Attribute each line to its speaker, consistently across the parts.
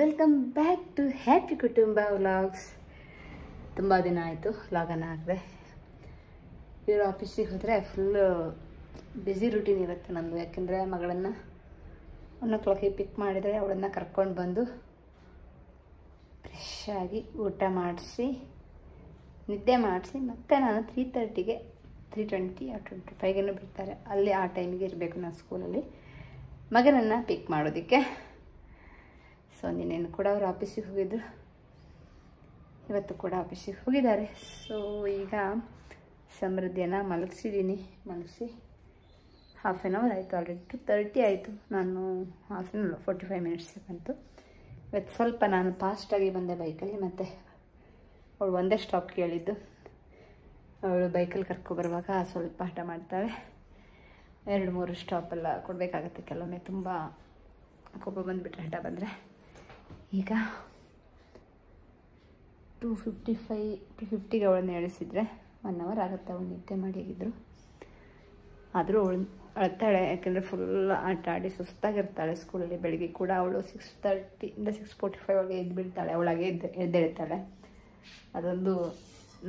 Speaker 1: Welcome back to happy ಕುಟುಂಬ vlogs. ತುಂಬ ದಿನ ಆಯಿತು ವ್ಲಾಗನ್ನು ಹಾಕಿದೆ. ಇವರು ಆಫೀಸಿಗೆ ಹೋದರೆ ಫುಲ್ಲು ಬ್ಯುಸಿ ರೂಟೀನ್ ಇರುತ್ತೆ ನಮ್ಮದು. ಯಾಕೆಂದರೆ ಮಗಳನ್ನು 1 o'clock ಪಿಕ್ ಮಾಡಿದರೆ ಅವಳನ್ನು ಕರ್ಕೊಂಡು ಬಂದು ಫ್ರೆಶ್ ಆಗಿ ಊಟ ಮಾಡಿಸಿ ನಿದ್ದೆ ಮಾಡಿಸಿ ಮತ್ತೆ ನಾನು 3:30ಗೆ 3:20 or 3:25 ಬಿಡ್ತಾರೆ. ಅಲ್ಲಿ ಆ ಟೈಮಿಗೆ ಇರಬೇಕು ನಾನು ಸ್ಕೂಲಲ್ಲಿ ಮಗನನ್ನು ಪಿಕ್ ಮಾಡೋದಕ್ಕೆ. ಸೊ ನಿನ್ನೇನು ಕೂಡ ಅವರು ಆಫೀಸಿಗೆ ಹೋಗಿದ್ರು, ಇವತ್ತು ಕೂಡ ಆಫೀಸಿಗೆ ಹೋಗಿದ್ದಾರೆ. ಸೊ ಈಗ ಸಮೃದ್ಧಿಯನ್ನು ಮಲಗಿಸಿದ್ದೀನಿ. ಮಲಗಿಸಿ ಹಾಫ್ ಆನ್ ಅವರ್ ಆಯಿತು, ಆಲ್ರೆಡಿ 2:30 ಆಯಿತು. ನಾನು ಹಾಫ್ ಆನ್ ಅವರ್ 45 minutes ಬಂತು. ಇವತ್ತು ಸ್ವಲ್ಪ ನಾನು ಫಾಸ್ಟಾಗಿ ಬಂದೆ ಬೈಕಲ್ಲಿ. ಮತ್ತು ಅವಳು ಒಂದೇ ಸ್ಟಾಪ್ ಕೇಳಿದ್ದು. ಅವಳು ಬೈಕಲ್ಲಿ ಕರ್ಕೊಬರುವಾಗ ಸ್ವಲ್ಪ ಹಠ ಮಾಡ್ತಾಳೆ. 2-3 ಸ್ಟಾಪೆಲ್ಲ ಕೊಡಬೇಕಾಗತ್ತೆ. ಕೆಲವೊಮ್ಮೆ ತುಂಬ ಕೋಪ ಬಂದುಬಿಟ್ರೆ ಹಠ ಬಂದರೆ. ಈಗ 2:50ಗೆ ಅವಳನ್ನು ಎಳಿಸಿದರೆ 1 hour ಆಗುತ್ತೆ. ಅವಳು ನಿದ್ದೆ ಮಾಡಿಗಿದ್ರು. ಆದರೂ ಅವಳು ಅಳ್ತಾಳೆ, ಯಾಕೆಂದರೆ ಫುಲ್ ಆಟ ಆಡಿ ಸುಸ್ತಾಗಿರ್ತಾಳೆ. ಸ್ಕೂಲಲ್ಲಿ ಬೆಳಿಗ್ಗೆ ಕೂಡ ಅವಳು 6:30 to 6:45 ಒಳಗೆ ಎದ್ದು ಬಿಡ್ತಾಳೆ. ಅವಳಾಗೆ ಎದ್ದೇಳ್ತಾಳೆ. ಅದೊಂದು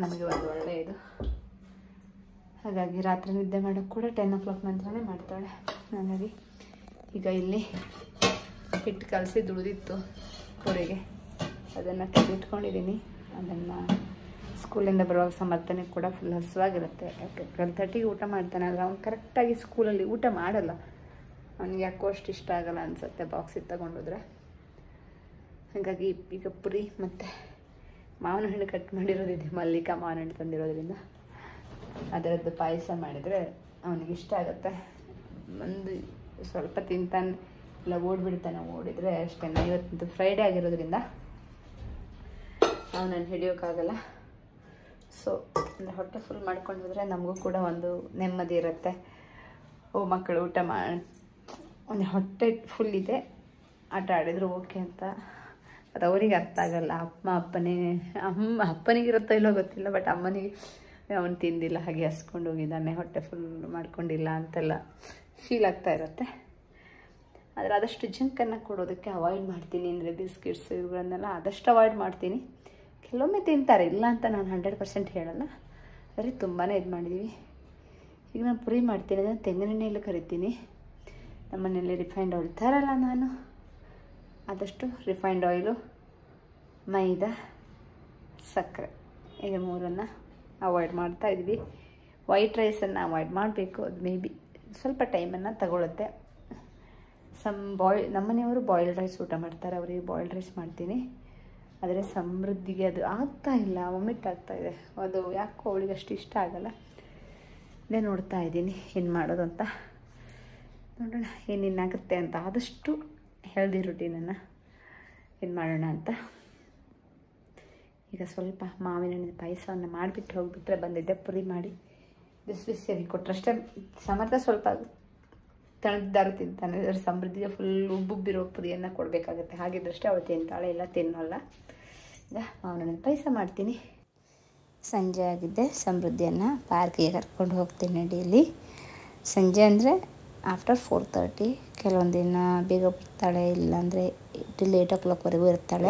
Speaker 1: ನಮಗೆ ಒಂದು ಒಳ್ಳೆಯದು. ಹಾಗಾಗಿ ರಾತ್ರಿ ನಿದ್ದೆ ಮಾಡೋಕ್ಕೆ ಕೂಡ 10 o'clock ನಂತರನೇ ಮಾಡ್ತಾಳೆ. ಹಾಗಾಗಿ ಈಗ ಇಲ್ಲಿ ಹಿಟ್ಟು ಕಲಸಿ ದುಡಿದಿತ್ತು ಪೂರಿಗೆ, ಅದನ್ನು ತೆಗೆದಿಟ್ಕೊಂಡಿದ್ದೀನಿ. ಅದನ್ನು ಸ್ಕೂಲಿಂದ ಬರುವಾಗ ಸಮರ್ಥನೆ ಕೂಡ ಫುಲ್ ಹಸುವಾಗಿರುತ್ತೆ. ಯಾಕೆ 12:30ಗೆ ಊಟ ಮಾಡ್ತಾನೆ. ಆದರೆ ಅವ್ನು ಕರೆಕ್ಟಾಗಿ ಸ್ಕೂಲಲ್ಲಿ ಊಟ ಮಾಡಲ್ಲ. ಅವನಿಗೆ ಯಾಕೋ ಅಷ್ಟು ಇಷ್ಟ ಆಗಲ್ಲ ಅನಿಸುತ್ತೆ ಬಾಕ್ಸಿಗೆ ತಗೊಂಡೋದ್ರೆ. ಹಾಗಾಗಿ ಈಗ ಪುರಿ ಮತ್ತು ಮಾವಿನ ಹಣ್ಣು ಕಟ್ ಮಾಡಿರೋದಿದೆ. ಮಲ್ಲಿಕಾ ಮಾವಿನ ಹಣ್ಣು ತಂದಿರೋದ್ರಿಂದ ಅದರದ್ದು ಪಾಯಸ ಮಾಡಿದರೆ ಅವನಿಗೆ ಇಷ್ಟ ಆಗುತ್ತೆ. ಒಂದು ಸ್ವಲ್ಪ ತಿಂತಾನೆ, ಇಲ್ಲ ಓಡಿಬಿಡ್ತಾನೆ. ಓಡಿದರೆ ಅಷ್ಟೇ. ಇವತ್ತು ಫ್ರೈಡೇ ಆಗಿರೋದ್ರಿಂದ ಅವನನ್ನು ಹಿಡಿಯೋಕ್ಕಾಗಲ್ಲ. ಸೊ ಅಂದರೆ ಹೊಟ್ಟೆ ಫುಲ್ ಮಾಡ್ಕೊಂಡು ಹೋದರೆ ನಮಗೂ ಕೂಡ ಒಂದು ನೆಮ್ಮದಿ ಇರುತ್ತೆ. ಮಕ್ಕಳು ಊಟ ಒಂದು ಹೊಟ್ಟೆ ಫುಲ್ ಇದೆ, ಆಟ ಆಡಿದ್ರು ಓಕೆ ಅಂತ. ಅದು ಅವರಿಗೆ ಅರ್ಥ ಆಗಲ್ಲ. ಅಪ್ಪನಿಗಿರುತ್ತೋ ಇಲ್ಲೋ ಗೊತ್ತಿಲ್ಲ, ಬಟ್ ಅಮ್ಮನಿಗೆ ಅವನು ತಿಂದಿಲ್ಲ, ಹಾಗೆ ಹಸ್ಕೊಂಡು ಹೋಗಿದ್ದಾನೆ, ಹೊಟ್ಟೆ ಫುಲ್ ಮಾಡ್ಕೊಂಡಿಲ್ಲ ಅಂತೆಲ್ಲ ಫೀಲ್ ಆಗ್ತಾ ಇರುತ್ತೆ. ಆದರೆ ಆದಷ್ಟು ಜಂಕನ್ನು ಕೊಡೋದಕ್ಕೆ ಅವಾಯ್ಡ್ ಮಾಡ್ತೀನಿ. ಅಂದರೆ ಬಿಸ್ಕಿಟ್ಸ್ ಇವುಗಳನ್ನೆಲ್ಲ ಆದಷ್ಟು ಅವಾಯ್ಡ್ ಮಾಡ್ತೀನಿ. ಕೆಲವೊಮ್ಮೆ ತಿಂತಾರೆ, ಇಲ್ಲ ಅಂತ ನಾನು 100% ಹೇಳಲ್ಲ. ಆದರೆ ತುಂಬಾ ಇದು ಮಾಡಿದ್ದೀವಿ. ಈಗ ನಾನು ಪುರಿ ಮಾಡ್ತೀನಿ. ಅದನ್ನು ತೆಂಗಿನೆಣ್ಣೆಯಲ್ಲಿ ಕರಿತೀನಿ. ನಮ್ಮನೆಯಲ್ಲಿ ರಿಫೈನ್ಡ್ ಆಯಿಲ್ ತರಲ್ಲ ನಾನು. ಆದಷ್ಟು ರಿಫೈನ್ಡ್ ಆಯಿಲು, ಮೈದಾ, ಸಕ್ಕರೆ, ಈಗ 3 ಅವಾಯ್ಡ್ ಮಾಡ್ತಾಯಿದ್ವಿ. ವೈಟ್ ರೈಸನ್ನು ಅವಾಯ್ಡ್ ಮಾಡಬೇಕು. ಅದು ಮೇ ಬಿ ಸ್ವಲ್ಪ ಟೈಮನ್ನು ತಗೊಳುತ್ತೆ. ನಮ್ಮನೆಯವರು ಬಾಯ್ಲ್ಡ್ ರೈಸ್ ಊಟ ಮಾಡ್ತಾರೆ. ಅವರಿಗೆ ಬಾಯ್ಲ್ಡ್ ರೈಸ್ ಮಾಡ್ತೀನಿ. ಆದರೆ ಸಮೃದ್ಧಿಗೆ ಅದು ಆಗ್ತಾಯಿಲ್ಲ, ಒಮ್ಮಿಟ್ ಆಗ್ತಾಯಿದೆ. ಅದು ಯಾಕೋ ಅವಳಿಗೆ ಅಷ್ಟು ಇಷ್ಟ ಆಗಲ್ಲ. ಇದೇ ನೋಡ್ತಾ ಇದ್ದೀನಿ ಏನು ಮಾಡೋದು ಅಂತ. ನೋಡೋಣ ಏನೇನಾಗುತ್ತೆ ಅಂತ. ಆದಷ್ಟು ಹೆಲ್ದಿ ರೂಟೀನನ್ನು ಏನು ಮಾಡೋಣ ಅಂತ. ಈಗ ಸ್ವಲ್ಪ ಮಾವಿನ ಹಣ್ಣಿನ ಪಾಯಸವನ್ನು ಮಾಡಿಬಿಟ್ಟು ಹೋಗಿಬಿಟ್ರೆ ಬಂದಿದ್ದೆ. ಪುರಿ ಮಾಡಿ ಬಿಸಿಯಾಗಿ ಕೊಟ್ಟರಷ್ಟೇ. ಸಮರ್ಥ ಸ್ವಲ್ಪ ತಣ್ಣದಾರು ತಿಂತಾನೆ. ಅದರ ಸಮೃದ್ಧಿಗೆ ಫುಲ್ ಉಬ್ಬುಬ್ಬಿರೋ ಪುರಿಯನ್ನು ಕೊಡಬೇಕಾಗತ್ತೆ. ಹಾಗಿದ್ರಷ್ಟೇ ಅವಳು ತಿಂತಾಳೆ, ಇಲ್ಲ ತಿನ್ನಲ್ಲ. ಈಗ ಮಾವಿನ ಹಣ್ಣಿನ ಪಾಯಸ ಮಾಡ್ತೀನಿ. ಸಂಜೆ ಆಗಿದ್ದೆ. ಸಮೃದ್ಧಿಯನ್ನು ಪಾರ್ಕಿಗೆ ಕರ್ಕೊಂಡು ಹೋಗ್ತೀನಿ ಡೈಲಿ. ಸಂಜೆ ಅಂದರೆ ಆಫ್ಟರ್ 4:30. ಕೆಲವೊಂದು ದಿನ ಬೇಗ ಬರ್ತಾಳೆ, ಇಲ್ಲಾಂದರೆ ಟಿಲ್ 8 o'clockವರೆಗೂ ಇರ್ತಾಳೆ.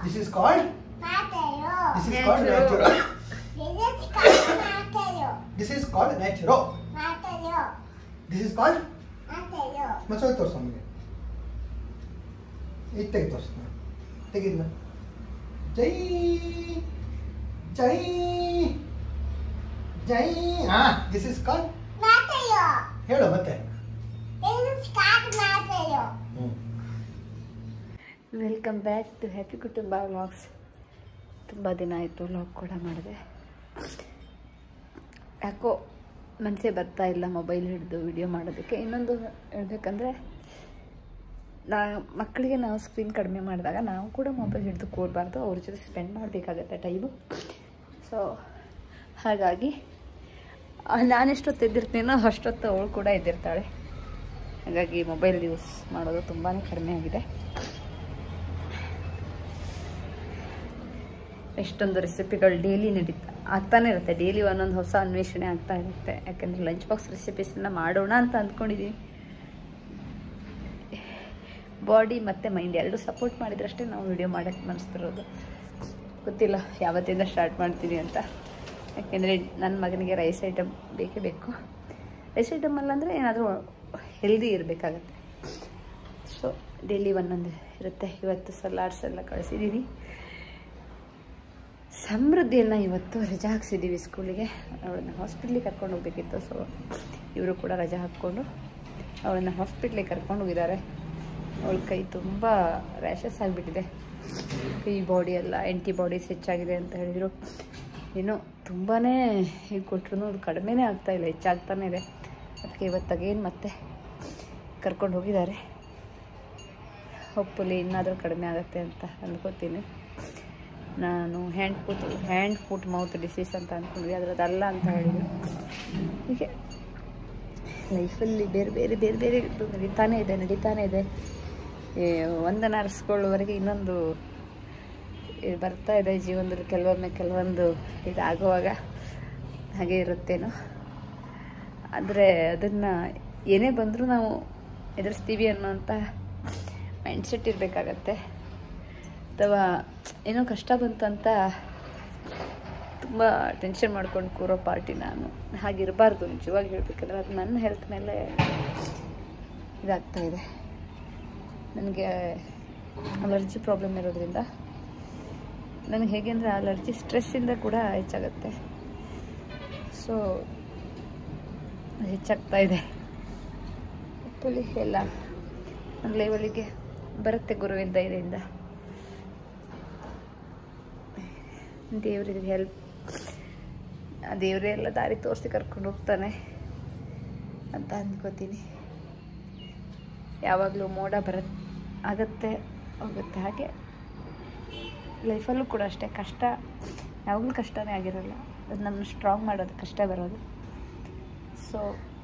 Speaker 2: This is called natural. This is called natural. This is called natural. ತೋರ್ಸು ನಮಗೆ. ಇದು ತೆಗಿ ತೋರ್ಸು. ತೆಗಿದ್ನ. ಜೈ ಜೈ ಜೈ. This is called natural. ಹೇಳು ಮತ್ತೆ.
Speaker 1: ವೆಲ್ಕಮ್ ಬ್ಯಾಕ್ ಟು ಹ್ಯಾಪಿ ಕುಟುಂಬ ವ್ಲಾಗ್ಸ್. ತುಂಬ ದಿನ ಆಯಿತು ವ್ಲಾಗ್ ಕೂಡ ಮಾಡಿದೆ. ಯಾಕೋ ಮನಸ್ಸೇ ಬರ್ತಾ ಇಲ್ಲ ಮೊಬೈಲ್ ಹಿಡಿದು ವಿಡಿಯೋ ಮಾಡೋದಕ್ಕೆ. ಇನ್ನೊಂದು ಹೇಳ್ಬೇಕಂದ್ರೆ, ಮಕ್ಕಳಿಗೆ ನಾವು ಸ್ಕ್ರೀನ್ ಕಡಿಮೆ ಮಾಡಿದಾಗ ನಾವು ಕೂಡ ಮೊಬೈಲ್ ಹಿಡಿದು ಕೂರಬಾರ್ದು. ಅವ್ರ ಜೊತೆ ಸ್ಪೆಂಡ್ ಮಾಡಬೇಕಾಗತ್ತೆ ಟೈಮು. ಸೊ ಹಾಗಾಗಿ ನಾನೆಷ್ಟೊತ್ತು ಎದ್ದಿರ್ತೀನೋ ಅಷ್ಟೊತ್ತು ಅವಳು ಕೂಡ ಎದ್ದಿರ್ತಾಳೆ. ಹಾಗಾಗಿ ಮೊಬೈಲ್ ಯೂಸ್ ಮಾಡೋದು ತುಂಬಾ ಕಡಿಮೆ ಆಗಿದೆ. ಎಷ್ಟೊಂದು ರೆಸಿಪಿಗಳು ಡೈಲಿ ಆಗ್ತಾನೆ ಇರುತ್ತೆ. ಡೈಲಿ ಒಂದೊಂದು ಹೊಸ ಅನ್ವೇಷಣೆ ಆಗ್ತಾ ಇರುತ್ತೆ. ಯಾಕೆಂದರೆ ಲಂಚ್ ಬಾಕ್ಸ್ ರೆಸಿಪೀಸನ್ನ ಮಾಡೋಣ ಅಂತ ಅಂದ್ಕೊಂಡಿದ್ದೀನಿ. ಬಾಡಿ ಮತ್ತು ಮೈಂಡ್ ಎರಡೂ ಸಪೋರ್ಟ್ ಮಾಡಿದ್ರಷ್ಟೇ ನಾವು ವಿಡಿಯೋ ಮಾಡೋಕ್ಕೆ ಮನಸ್ತಿರೋದು. ಗೊತ್ತಿಲ್ಲ ಯಾವತ್ತಿಂದ ಸ್ಟಾರ್ಟ್ ಮಾಡ್ತೀನಿ ಅಂತ. ಯಾಕೆಂದರೆ ನನ್ನ ಮಗನಿಗೆ ರೈಸ್ ಐಟಮ್ ಬೇಕೇ ಬೇಕು. ರೈಸ್ ಐಟಮ್ ಅಲ್ಲಂದರೆ ಏನಾದರೂ ಹೆಲ್ದಿ ಇರಬೇಕಾಗತ್ತೆ. ಸೊ ಡೈಲಿ ಒಂದೊಂದು ಇರುತ್ತೆ. ಇವತ್ತು ಸಲಾಡ್ಸ್ ಎಲ್ಲ ಕಳಿಸಿದ್ದೀನಿ. ಸಮೃದ್ಧಿಯನ್ನು ಇವತ್ತು ರಜಾ ಹಾಕ್ಸಿದ್ದೀವಿ ಸ್ಕೂಲಿಗೆ. ಅವಳನ್ನ ಹಾಸ್ಪಿಟ್ಲಿಗೆ ಕರ್ಕೊಂಡು ಹೋಗ್ಬೇಕಿತ್ತು. ಸೊ ಇವರು ಕೂಡ ರಜಾ ಹಾಕ್ಕೊಂಡು ಅವಳನ್ನ ಹಾಸ್ಪಿಟ್ಲಿಗೆ ಕರ್ಕೊಂಡು ಹೋಗಿದ್ದಾರೆ. ಅವಳ ಕೈ ತುಂಬ ರ್ಯಾಷಸ್ ಆಗಿಬಿಟ್ಟಿದೆ. ಕೈ ಬಾಡಿ ಎಲ್ಲ ಆ್ಯಂಟಿಬಾಡೀಸ್ ಹೆಚ್ಚಾಗಿದೆ ಅಂತ ಹೇಳಿದರು. ಏನೋ ತುಂಬಾ ಇದು ಕೊಟ್ಟರು ಅದು ಕಡಿಮೆನೇ ಆಗ್ತಾಯಿಲ್ಲ, ಹೆಚ್ಚಾಗ್ತಾನೇ ಇದೆ. ಅದಕ್ಕೆ ಇವತ್ತಾಗೇನು ಮತ್ತೆ ಕರ್ಕೊಂಡು ಹೋಗಿದ್ದಾರೆ. ಹೋಪ್ಫುಲಿ ಇನ್ನಾದರೂ ಕಡಿಮೆ ಆಗುತ್ತೆ ಅಂತ ಅಂದ್ಕೋತೀನಿ. ನಾನು ಹ್ಯಾಂಡ್ ಫುಟ್ ಮೌತ್ ಡಿಸೀಸ್ ಅಂತ ಅಂದ್ಕೊಂಡ್ವಿ, ಅದರದ್ದಲ್ಲ ಅಂತ ಹೇಳಿದ್ರು. ಹೀಗೆ ಲೈಫಲ್ಲಿ ಬೇರೆ ಬೇರೆ ಬೇರೆ ಬೇರೆ ನಡೀತಾನೇ ಇದೆ. ಒಂದನ್ನು ಅರಸ್ಕೊಳ್ಳೋವರೆಗೆ ಇನ್ನೊಂದು ಬರ್ತಾ ಇದೆ ಜೀವನದಲ್ಲಿ. ಕೆಲವೊಂದು ಇದಾಗುವಾಗ ಹಾಗೆ ಇರುತ್ತೇನೋ. ಆದರೆ ಅದನ್ನು ಏನೇ ಬಂದರೂ ನಾವು ಎದುರಿಸ್ತೀವಿ ಅನ್ನೋಂಥ ಮೈಂಡ್ಸೆಟ್ ಇರಬೇಕಾಗತ್ತೆ. ಅಥವಾ ಏನೋ ಕಷ್ಟ ಬಂತು ಅಂತ ತುಂಬ ಟೆನ್ಷನ್ ಮಾಡ್ಕೊಂಡು ಕೂರೋ ಪಾರ್ಟಿ ನಾನು. ಹಾಗಿರಬಾರ್ದು. ನಿಜವಾಗಿ ಹೇಳಬೇಕಂದ್ರೆ ಅದು ನನ್ನ ಹೆಲ್ತ್ ಮೇಲೆ ಇದಾಗ್ತಾಯಿದೆ. ನನಗೆ ಅಲರ್ಜಿ ಪ್ರಾಬ್ಲಮ್ ಇರೋದ್ರಿಂದ ನನಗೆ ಹೇಗೆ ಅಂದರೆ ಅಲರ್ಜಿ ಸ್ಟ್ರೆಸ್ಸಿಂದ ಕೂಡ ಹೆಚ್ಚಾಗುತ್ತೆ. ಸೊ ಹೆಚ್ಚಾಗ್ತಾ ಇದೆ. ಪುಲಿ ಎಲ್ಲ ಒಂದು ಲೆವೆಲಿಗೆ ಬರುತ್ತೆ ಗುರುವಿನ ದಯೆಯಿಂದ. ದೇವರಿಗೆ ಹೆಲ್ಪ್, ದೇವರೇ ಎಲ್ಲ ದಾರಿ ತೋರಿಸಿ ಕರ್ಕೊಂಡು ಹೋಗ್ತಾನೆ ಅಂತ ಅಂದ್ಕೋತೀನಿ. ಯಾವಾಗಲೂ ಮೋಡ ಆಗುತ್ತೆ ಹೋಗುತ್ತೆ. ಹಾಗೆ ಲೈಫಲ್ಲೂ ಕೂಡ ಅಷ್ಟೇ. ಕಷ್ಟ ಯಾವಾಗಲೂ ಕಷ್ಟನೇ ಆಗಿರೋಲ್ಲ. ಅದು ನಮ್ಮನ್ನು ಸ್ಟ್ರಾಂಗ್ ಮಾಡೋದು ಕಷ್ಟ ಬರೋದು. ಸೊ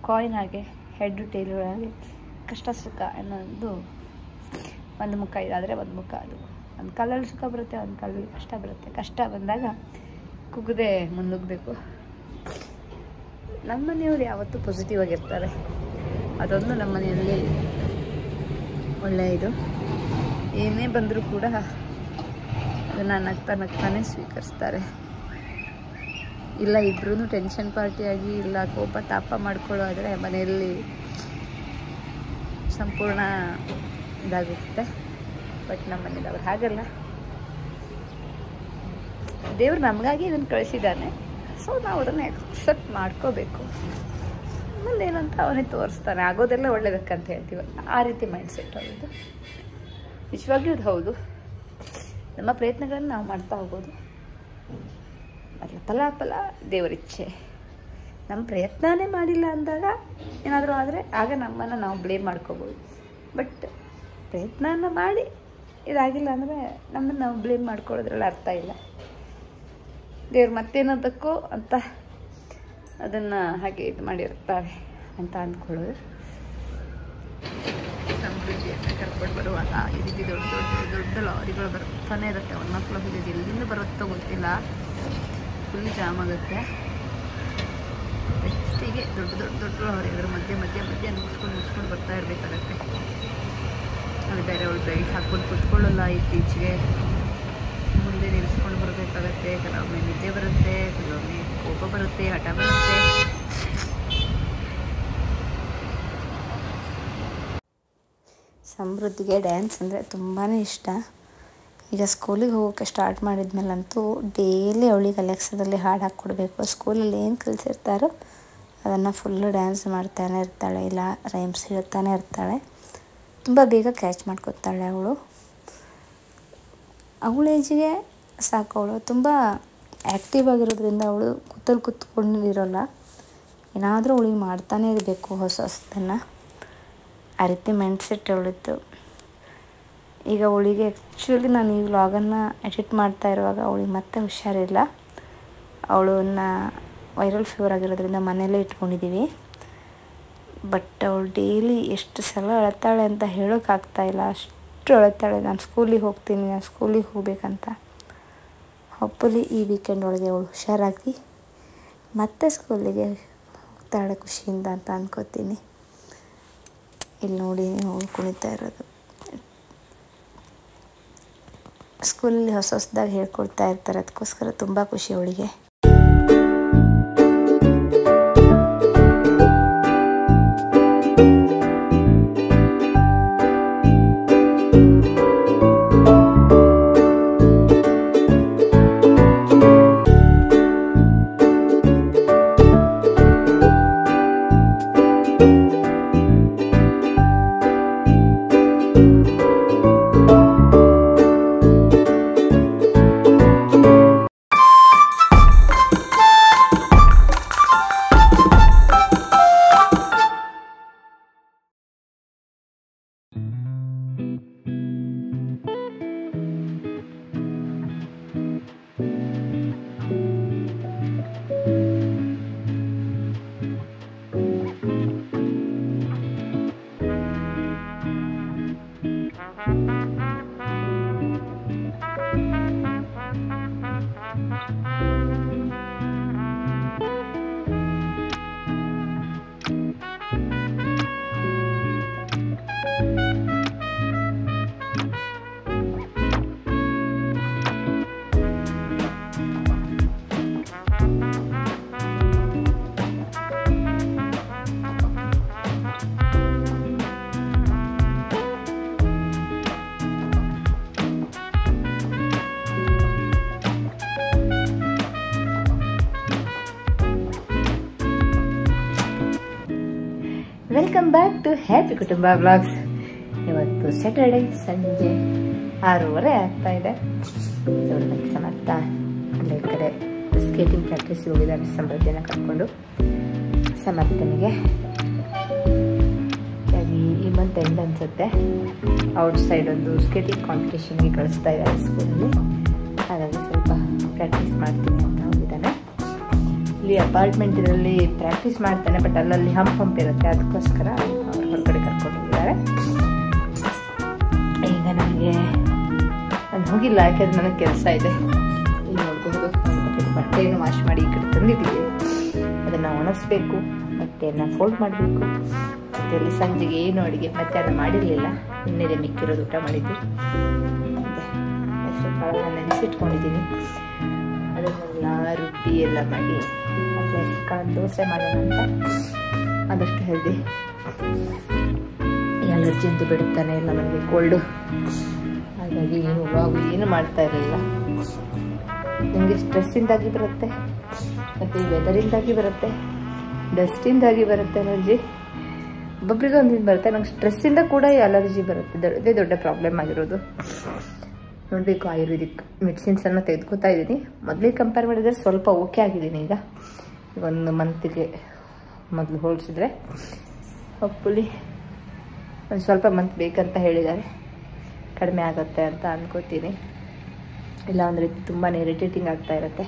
Speaker 1: ಕಾಯಿನ್ ಹಾಗೆ ಹೆಡ್ ಟೇಲ್ ಹಾಗೆ ಕಷ್ಟ ಸುಖ ಅನ್ನೋದು ಒಂದು ಮುಖ ಇದಾದರೆ ಒಂದು ಮುಖ. ಅದು ಒಂದು ಕಾಲಲ್ಲಿ ಸುಖ ಬರುತ್ತೆ, ಒಂದು ಕಾಲದಲ್ಲಿ ಕಷ್ಟ ಬರುತ್ತೆ. ಕಷ್ಟ ಬಂದಾಗ ಕುಗ್ಗದೆ ಮುನ್ನುಗ್ಗಬೇಕು. ನಮ್ಮ ಮನೆಯವರು ಯಾವತ್ತೂ ಪಾಸಿಟಿವ್ ಆಗಿರ್ತಾರೆ. ಅದೊಂದು ನಮ್ಮ ಮನೆಯಲ್ಲಿ ಒಳ್ಳೆಯ ಇದು. ಏನೇ ಬಂದರೂ ಕೂಡ ಅದನ್ನು ನಗ್ತಾನೆ ಸ್ವೀಕರಿಸ್ತಾರೆ. ಇಲ್ಲ ಇಬ್ಬರೂ ಟೆನ್ಷನ್ ಪಾರ್ಟಿಯಾಗಿ ಇಲ್ಲ ಕೋಪ ತಾಪ ಮಾಡ್ಕೊಳ್ಳೋದ್ರೆ ಮನೆಯಲ್ಲಿ ಸಂಪೂರ್ಣ ಇದಾಗುತ್ತೆ. ಬಟ್ ನಮ್ಮ ಮನೇಲಿ ಹಾಗಲ್ಲ. ದೇವ್ರು ನಮಗಾಗಿ ಇದನ್ನು ಕಳಿಸಿದ್ದಾನೆ. ಸೊ ನಾವು ಅದನ್ನು ಎಕ್ಸೆಪ್ಟ್ ಮಾಡ್ಕೋಬೇಕು. ಮುಂದೇನಂತ ಅವನೇ ತೋರಿಸ್ತಾನೆ. ಆಗೋದೆಲ್ಲ ಒಳ್ಳೇದಕ್ಕಂತ ಹೇಳ್ತೀವಲ್ಲ, ಆ ರೀತಿ ಮೈಂಡ್ಸೆಟ್ ಆಗೋದು. ನಿಜವಾಗ್ಲೂ ಅದು ಹೌದು. ನಮ್ಮ ಪ್ರಯತ್ನಗಳನ್ನು ನಾವು ಮಾಡ್ತಾ ಹೋಗೋದು. ಅದರ ಫಲಾಫಲ ದೇವರಿಚ್ಛೆ. ನಮ್ಮ ಪ್ರಯತ್ನನೇ ಮಾಡಿಲ್ಲ ಅಂದಾಗ ಏನಾದರೂ ಆದರೆ ಆಗ ನಮ್ಮನ್ನು ನಾವು ಬ್ಲೇಮ್ ಮಾಡ್ಕೋಬೋದು. ಬಟ್ ಪ್ರಯತ್ನನ ಮಾಡಿ ಇದಾಗಿಲ್ಲ ಅಂದರೆ ನಮ್ಮನ್ನು ನಾವು ಬ್ಲೇಮ್ ಮಾಡ್ಕೊಳ್ಳೋದ್ರಲ್ಲಿ ಅರ್ಥ ಇಲ್ಲ. ದೇವ್ರು ಮತ್ತೇನೋದಕ್ಕೋ ಅಂತ ಅದನ್ನು ಹಾಗೆ ಇದು ಮಾಡಿರ್ತಾರೆ ಅಂತ ಅಂದ್ಕೊಳ್ಳೋದು. ಸಮೃದ್ಧಿಯನ್ನು ಕರ್ಕೊಂಡು ಬರುವಾಗ ಈ ರೀತಿ ದೊಡ್ಡ ಲಾರಿಗಳು ಬರ್ತಾನೆ ಇರುತ್ತೆ. ಒನ್ನೊಂದು ಹೋಗಿದೆ ಎಲ್ಲಿಂದ ಬರುತ್ತೋ ಗೊತ್ತಿಲ್ಲ. ಫುಲ್ ಜಾಮ್ ಆಗುತ್ತೆ. ಹೆಚ್ಚಿಗೆ ದೊಡ್ಡ ಲಾರಿ ಅದರ ಮಧ್ಯೆ ಮುಗಿಸ್ಕೊಂಡು ಬರ್ತಾ ಇರಬೇಕಾಗತ್ತೆ. ಅದು ಬೇರೆ ಅವಳು ಬೆಲ್ಟ್ ಹಾಕ್ಕೊಂಡು ಕುತ್ಕೊಳ್ಳಲ್ಲ. ಇತ್ತೀಚೆಗೆ ಮುಂದೆ ನಿಲ್ಲಿಸ್ಕೊಂಡು ಬರಬೇಕಾಗತ್ತೆ. ಕೆಲವೊಮ್ಮೆ ನಿದ್ದೆ ಬರುತ್ತೆ, ಕೆಲವೊಮ್ಮೆ ಕೋಪ ಬರುತ್ತೆ, ಹಠ ಬರುತ್ತೆ. ಸಮೃದ್ಧಿಗೆ ಡ್ಯಾನ್ಸ್ ಅಂದರೆ ತುಂಬಾ ಇಷ್ಟ. ಈಗ ಸ್ಕೂಲಿಗೆ ಹೋಗೋಕ್ಕೆ ಸ್ಟಾರ್ಟ್ ಮಾಡಿದ್ಮೇಲಂತೂ ಡೈಲಿ ಅವಳಿಗೆ ಅಲೆಕ್ಸಾದಲ್ಲಿ ಹಾಡು ಹಾಕ್ಕೊಡ್ಬೇಕು. ಸ್ಕೂಲಲ್ಲಿ ಏನು ಕಲಿಸಿರ್ತಾರೋ ಅದನ್ನು ಫುಲ್ಲು ಡ್ಯಾನ್ಸ್ ಮಾಡ್ತಾನೆ ಇರ್ತಾಳೆ, ಇಲ್ಲ ರೈಮ್ಸ್ ಹೇಳ್ತಾನೆ ಇರ್ತಾಳೆ. ತುಂಬ ಬೇಗ ಕ್ಯಾಚ್ ಮಾಡ್ಕೊತಾಳೆ ಅವಳು. ಅವಳ ಏಜಿಗೆ ಸಾಕು. ಅವಳು ತುಂಬ ಆ್ಯಕ್ಟಿವ್ ಆಗಿರೋದ್ರಿಂದ ಅವಳು ಕೂತ್ಕೊಂಡಿರೋಲ್ಲ. ಏನಾದರೂ ಅವಳಿಗೆ ಮಾಡ್ತಾನೇ ಇರಬೇಕು ಹೊಸದನ್ನು. ಆ ರೀತಿ ಮೈಂಡ್ಸೆಟ್ ಅವಳಿತ್ತು. ಈಗ ಅವಳಿಗೆ ಆ್ಯಕ್ಚುಲಿ ನಾನು ಈ ವ್ಲಾಗನ್ನು ಎಡಿಟ್ ಮಾಡ್ತಾ ಇರುವಾಗ ಅವಳಿಗೆ ಮತ್ತೆ ಹುಷಾರಿಲ್ಲ. ಅವಳನ್ನ ವೈರಲ್ ಫೀವರ್ ಆಗಿರೋದ್ರಿಂದ ಮನೆಯಲ್ಲೇ ಇಟ್ಕೊಂಡಿದ್ದೀವಿ. ಬಟ್ ಅವಳು ಡೈಲಿ ಎಷ್ಟು ಸಲ ಅಳ್ತಾಳೆ ಅಂತ ಹೇಳೋಕ್ಕಾಗ್ತಾಯಿಲ್ಲ. ಅಷ್ಟು ಅಳ್ತಾಳೆ. ನಾನು ಸ್ಕೂಲಿಗೆ ಹೋಗ್ಬೇಕಂತ. ಹೋಪ್ಫುಲಿ ಈ ವೀಕೆಂಡ್ ಒಳಗೆ ಅವಳು ಹುಷಾರಾಗಿ ಮತ್ತೆ ಸ್ಕೂಲಿಗೆ ಹೋಗ್ತಾಳೆ ಖುಷಿಯಿಂದ ಅಂತ ಅಂದ್ಕೋತೀನಿ. ಇಲ್ಲಿ ನೋಡಿ ಅವಳು ಕುಣಿತಾ ಇರೋದು ಸ್ಕೂಲಲ್ಲಿ ಹೊಸದಾಗಿ ಹೇಳ್ಕೊಡ್ತಾ ಇರ್ತಾರೆ, ಅದಕ್ಕೋಸ್ಕರ ತುಂಬ ಖುಷಿ ಅವಳಿಗೆ. ವೆಲ್ಕಮ್ ಬ್ಯಾಕ್ ಟು ಹ್ಯಾಪಿ ಕುಟುಂಬ ವ್ಲಾಗ್ಸ್. ಇವತ್ತು ಸ್ಯಾಟರ್ಡೆ ಸಂಜೆ 6:30 ಆಗ್ತಾ ಇದೆ. ಸಮರ್ಥ ಅಲ್ಲೇ ಕಡೆ ಸ್ಕೇಟಿಂಗ್ ಪ್ರಾಕ್ಟೀಸ್ಗೆ ಹೋಗಿದ್ದಾರೆ. ಸಮೃದ್ಧಿನ ಕರ್ಕೊಂಡು ಸಮರ್ಥನಿಗೆ ಈ ಮಂತ್ ಎಂಡ್ ಅನಿಸುತ್ತೆ ಔಟ್ಸೈಡ್ ಒಂದು ಸ್ಕೇಟಿಂಗ್ ಕಾಂಪಿಟೇಷನ್ಗೆ ಕಳಿಸ್ತಾ ಇದ್ದಾರೆ ಸ್ಕೂಲಲ್ಲಿ. ಹಾಗಾಗಿ ಸ್ವಲ್ಪ ಪ್ರಾಕ್ಟೀಸ್ ಮಾಡ್ತೀನಿ ಅಂತ ಹೋಗಿದ್ದಾನೆ. ಇಲ್ಲಿ ಅಪಾರ್ಟ್ಮೆಂಟ್ ಇದರಲ್ಲಿ ಪ್ರಾಕ್ಟೀಸ್ ಮಾಡ್ತಾನೆ, ಬಟ್ ಅಲ್ಲಲ್ಲಿ ಹಂಪ್ ಇರುತ್ತೆ, ಅದಕ್ಕೋಸ್ಕರ ಅವ್ರು ಹೊರಗಡೆ ಕರ್ಕೊಂಡು ಹೋಗಿದ್ದಾರೆ. ಈಗ ನನಗೆ ನಾನು ಹೋಗಿಲ್ಲ, ಯಾಕೆಂದ್ರೆ ನನಗೆ ಕೆಲಸ ಇದೆ. ಈಗ ನೋಡ್ಬೋದು ಬಟ್ಟೆಯನ್ನು ವಾಶ್ ಮಾಡಿ ಈ ಕಡೆ ತಂದಿದ್ದೀವಿ. ಅದನ್ನು ಒಣಗಿಸ್ಬೇಕು, ಮತ್ತು ಅದನ್ನು ಫೋಲ್ಡ್ ಮಾಡಬೇಕು. ಮತ್ತು ಅಲ್ಲಿ ಸಂಜೆಗೆ ಏನು ಅಡುಗೆ ಮಧ್ಯಾಹ್ನ ಮಾಡಿರಲಿಲ್ಲ, ಇನ್ನೇ ಮಿಕ್ಕಿರೋದು ಊಟ ಮಾಡಿದ್ವಿ. ಮತ್ತು ಹೆಸರು ಕಾಳನ್ನ ನೆನೆಸಿಟ್ಕೊಂಡಿದ್ದೀನಿ, ಅದನ್ನೆಲ್ಲ ರುಬ್ಬಿ ಎಲ್ಲ ಮಾಡಿ ಮತ್ತು ಹೆಸರು ಕಾಳು ದೋಸೆ ಮಾಡೋಣ ಅಂತ. ಆದಷ್ಟು ಹೆಲ್ದಿ. ಅಲರ್ಜಿ ಅಂತೂ ಬಿಡುತ್ತಾನೆ ಇಲ್ಲ ನನಗೆ, ಕೋಲ್ಡು. ಹಾಗಾಗಿ ಏನು ವ್ಲಾಗು ಏನು ಮಾಡ್ತಾ ಇರಲಿಲ್ಲ. ನನಗೆ ಸ್ಟ್ರೆಸ್ಸಿಂದಾಗಿ ಬರುತ್ತೆ, ಮತ್ತು ಈ ವೆದರಿಂದಾಗಿ ಬರುತ್ತೆ, ಡಸ್ಟಿಂದಾಗಿ ಬರುತ್ತೆ ಅಲರ್ಜಿ. ಒಬ್ಬೊಬ್ಬರಿಗೆ ಒಂದಿನ ಬರುತ್ತೆ. ನಂಗೆ ಸ್ಟ್ರೆಸ್ಸಿಂದ ಕೂಡ ಈ ಅಲರ್ಜಿ ಬರುತ್ತೆ. ಇದೇ ದೊಡ್ಡ ಪ್ರಾಬ್ಲಮ್ ಆಗಿರೋದು. ನೋಡಬೇಕು, ಆಯುರ್ವೇದಿಕ್ ಮೆಡಿಸಿನ್ಸನ್ನು ತೆಗೆದುಕೊತಾ ಇದ್ದೀನಿ. ಮೊದಲಿಗೆ ಕಂಪೇರ್ ಮಾಡಿದರೆ ಸ್ವಲ್ಪ ಓಕೆ ಆಗಿದ್ದೀನಿ. ಈಗ 1 ಮಂತಿಗೆ ಮೊದಲು ಹೋಲಿಸಿದ್ರೆ ಹೋಪ್ಫುಲಿ ಒಂದು ಸ್ವಲ್ಪ ಮಂತ್ ಬೇಕಂತ ಹೇಳಿದ್ದಾರೆ, ಕಡಿಮೆ ಆಗುತ್ತೆ ಅಂತ ಅಂದ್ಕೋತೀನಿ. ಇಲ್ಲ ಅಂದರೆ ತುಂಬಾ ಇರಿಟೇಟಿಂಗ್ ಆಗ್ತಾ ಇರುತ್ತೆ.